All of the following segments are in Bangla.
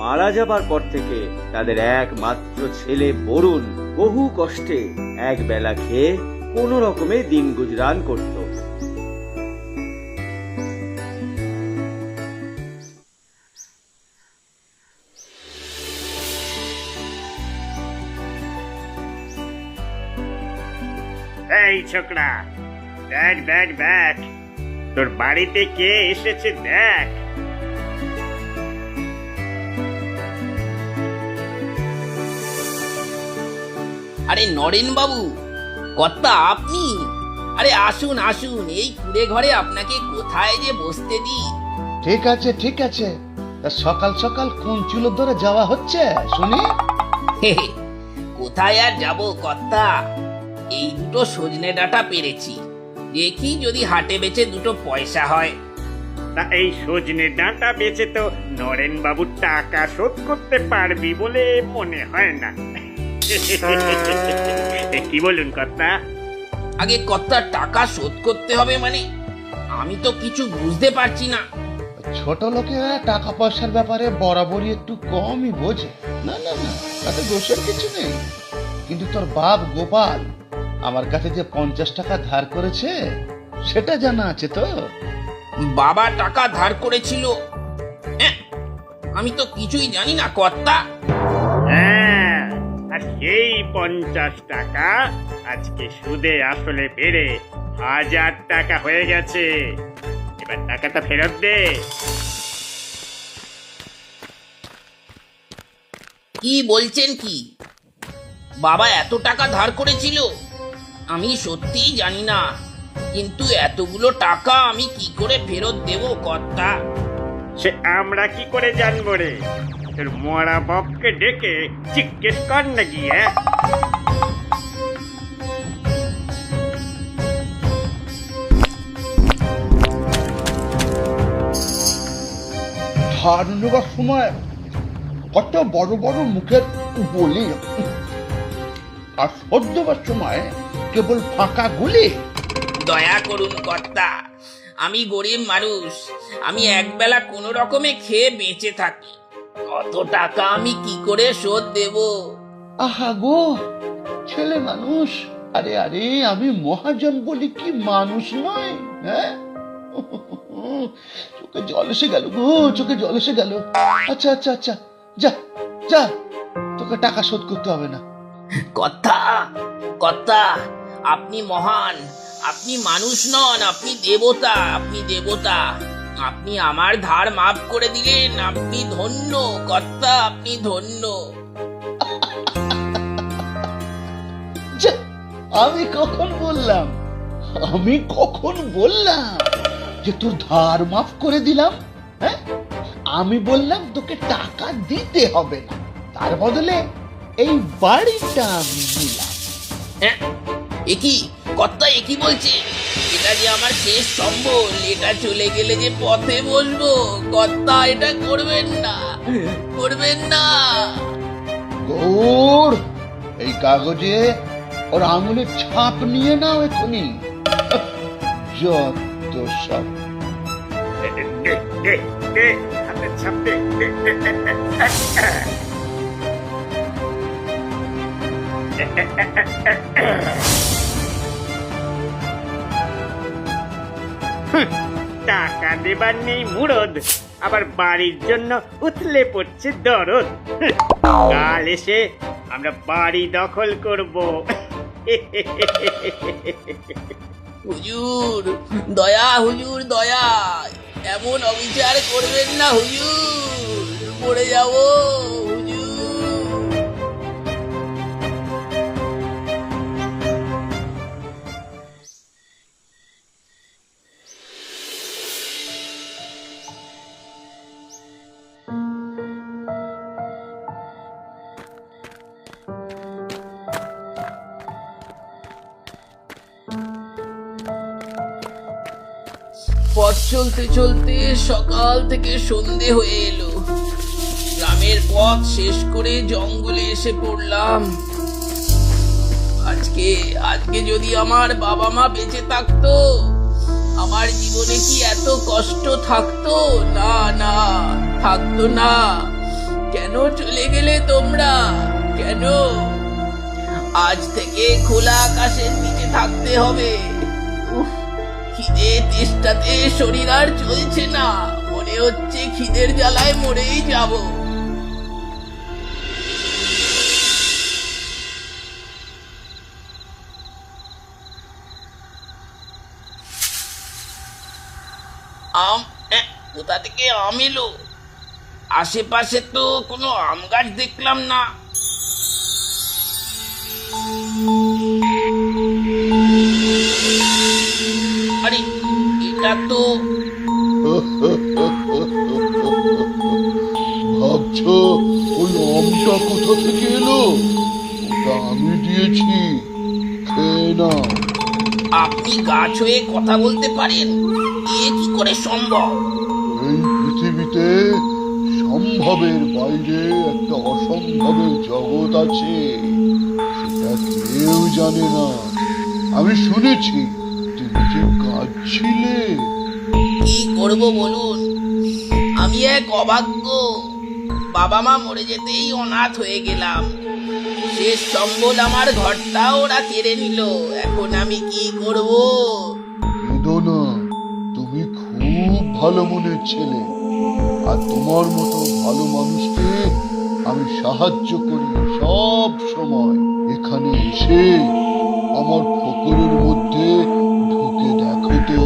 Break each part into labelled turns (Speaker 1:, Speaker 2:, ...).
Speaker 1: মারা যাবার পর থেকে তাদের একমাত্র ছেলে বরুণ বহু কষ্টে এক বেলা খেয়ে কোনো রকমে দিন গুজরান করত।
Speaker 2: এই ছোকরা, দেখ দেখ দেখ, তোর বাড়িতে কে এসেছে দেখ।
Speaker 3: আরে নরেন বাবু, কর্তা আপনি? আরে আসুন আসুন, এই কুড়ে ঘরে আপনাকে কোথায় যে বসতে দিই।
Speaker 4: ঠিক আছে ঠিক আছে, তা সকাল সকাল কোন চুলো ধরে যাওয়া হচ্ছে শুনি?
Speaker 3: কোথায় আর যাব কর্তা, এই দুটো সজনে ডাঁটা পেরেছি, দেখি যদি হাটে বেচে দুটো পয়সা হয়।
Speaker 2: তা এই সজনে ডাঁটা বেচে তো নরেন বাবু টাকা শোধ করতে পারবি বলে মনে হয় না। কি বলুন কর্তা?
Speaker 3: আগে কর্তা টাকা শোধ করতে হবে মানে? আমি তো কিছু বুঝতে পারছি না।
Speaker 4: ছোট লোকেরা টাকা পয়সার ব্যাপারে বরাবরই একটু কমই বোঝে। না না না, তাতে দোষের কিছু নেই। কিন্তু তোর বাপ গোপাল আমার কাছে যে 50 টাকা ধার করেছে সেটা জানা আছে তো?
Speaker 3: বাবা টাকা ধার করেছিল? আমি তো কিছুই জানি না কর্তা।
Speaker 2: হ্যাঁ, আর সেই 50 টাকা আজকে সুদে আসলে বেড়ে 1000 টাকা হয়ে গেছে। এবার টাকাটা ফেরত দে।
Speaker 3: কি বলছেন কি? বাবা এত টাকা ধার করেছিল? আমি সত্যিই জানি না, কিন্তু এতগুলো টাকা আমি কি করে ফেরত দেব কর্তা?
Speaker 2: সে আমরা কি করে জানবো রে? তোর মরা বাপকে ডেকে জিজ্ঞেস কর না গিয়ে।
Speaker 4: ধার নেবার সময় কত বড় বড় মুখের বলি, আর শোধ দেবার সময় কেবল ফাঁকা গুলি।
Speaker 3: দয়া করুন কর্তা, আমি গরিব মানুষ, আমি একবেলা কোনো রকমে খেয়ে বেঁচে থাকি, কত টাকা আমি কি করে শোধ দেব?
Speaker 4: আহা গো, ছেলে মানুষ। আরে আরে, আমি মহাজন বলি কি মানুষ নয়? হ্যাঁ, চোখে জল এসে গেল গো, চোখে জল এসে গেল। আচ্ছা আচ্ছা আচ্ছা, যা যা, তোকে টাকা শোধ করতে হবে না।
Speaker 3: কর্তা কর্তা, আপনি মহান, আপনি মানুষ নন, আপনি দেবতা, আপনি দেবতা। আপনি আমার ধার মাফ করে দিলেন, আপনি ধন্য কর্তা, আপনি ধন্য।
Speaker 4: যা, আমি কখন বললাম, আমি কখন বললাম যে তোর ধার মাফ করে দিলাম? হ্যাঁ, আমি বললাম তোকে টাকা দিতে হবে না, তার বদলে এই বাড়িটা আমি দিলাম।
Speaker 3: একই কর্তা, একই বলছে? এটা যে আমার শেষ সম্বল, এটা চলে গেলে যে পথে বসবো কর্তা, এটা করবেন না, করবেন না।
Speaker 4: গৌড়, এই কাগজে ওর আঙুলের ছাপ নিয়ে নাও এখনই। যত সব।
Speaker 2: দে, দে, দে, হাতের ছাপ দে, দে, দে, দে, দে। টাকা দেবার নেই মুরদ, আবার বাড়ির জন্য উথলে পড়ছে দরদ। কাল এসে আমরা বাড়ি দখল করব।
Speaker 3: হুজুর দয়া, হুজুর দয়া, এমন অবিচার করবেন না হুজুর, পড়ে যাবো হুজুর। পথ চলতে চলতে সকাল থেকে সন্ধে হয়ে এলো। গ্রামের পথ শেষ করে জঙ্গলে এসে পড়লাম। আজকে আজকে যদি আমার বাবা মা বেঁচে থাকতো, আমার জীবনে কি এত কষ্ট থাকতো? না না, থাকতো না। তোমরা? কেন? আজ থেকে খোলা আকাশের নিচে থাকতে হবে। উফ, খিদে তেষ্টাতে শরীর আর চলছে না, মনে হচ্ছে খিদের জ্বালায় মরেই যাব। আম কোথা থেকে আম এলো? আশেপাশে তো কোনো আম গাছ দেখলাম না। আরে এটা তো
Speaker 4: ভাবছো ওই আমটা কোথা থেকে এলো? ওটা আমি দিয়েছি, খেয়ে না।
Speaker 3: আপনি গাছ হয়ে কথা বলতে পারেন? এ কি করে সম্ভব?
Speaker 4: এই পৃথিবীতে সম্ভবের বাইরে একটা অসম্ভবের জগৎ আছে, সেটা কেউ জানে না। আমি শুনেছি তুমি যে গাছ ছিলে।
Speaker 3: কি করব বলুন, আমি এক অভাগ্য। বাবা মা মরে যেতেই অনাথ হয়ে গেলাম। শেষ সম্বল আমার ঘরটা ওরা কেড়ে নিল। এখন আমি কি করব?
Speaker 4: কেঁদো না, তুমি খুব ভালো মনের ছেলে, আর তোমার মতো ভালো মানুষকে আমি সাহায্য করি সব সময়। এখানে এসে আমার ফকরের মধ্যে ঢুকে দেখো তো।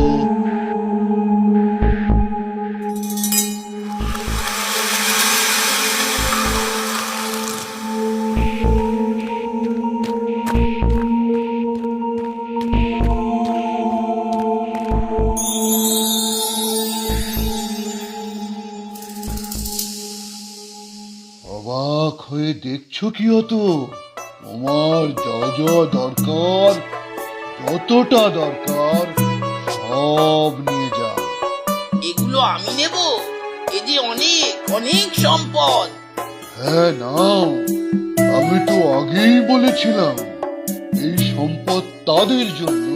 Speaker 4: অবাক হয়ে দেখছো কি হতো? তোমার যা যা দরকার, যতটা দরকার সব নিয়ে যাও।
Speaker 3: এগুলো আমি নেব? এ যে অনেক অনেক সম্পদ।
Speaker 4: হ্যাঁ নাও, আমি তো আগেই বলেছিলাম এই সম্পদ তাদের জন্য